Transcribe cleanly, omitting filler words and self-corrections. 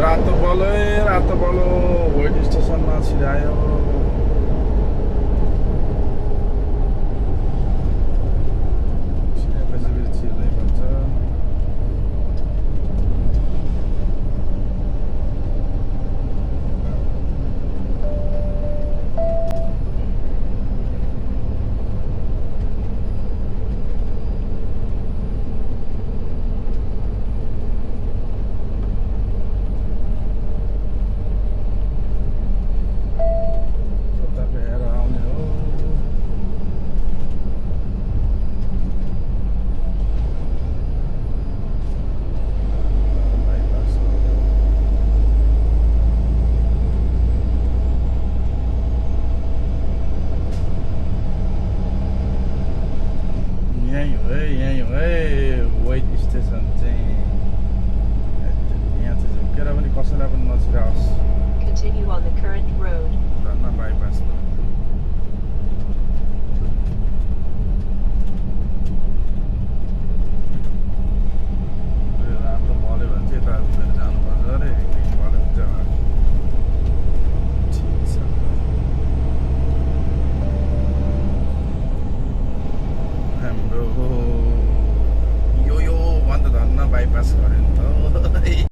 रातो बलो वेट स्टेसनमा छिरायो। छिराएपछि फेरि छिर्नै पर्छ। यहीँ हो है वेट स्टेसन चाहिँ। यहाँ चाहिँ झुकेर पनि कसैलाई पनि नछिराओस्। Continue on the current road. धन्न बाइपास त। राम्रो बल्यो भने चाहिँ यता फेरि जानुपर्छ अरे। ग्रिन बल्यो भने चाहिँ ठिक छ। हाम्रो यो भन्छ धन्न बाइपास गऱ्यो नि त।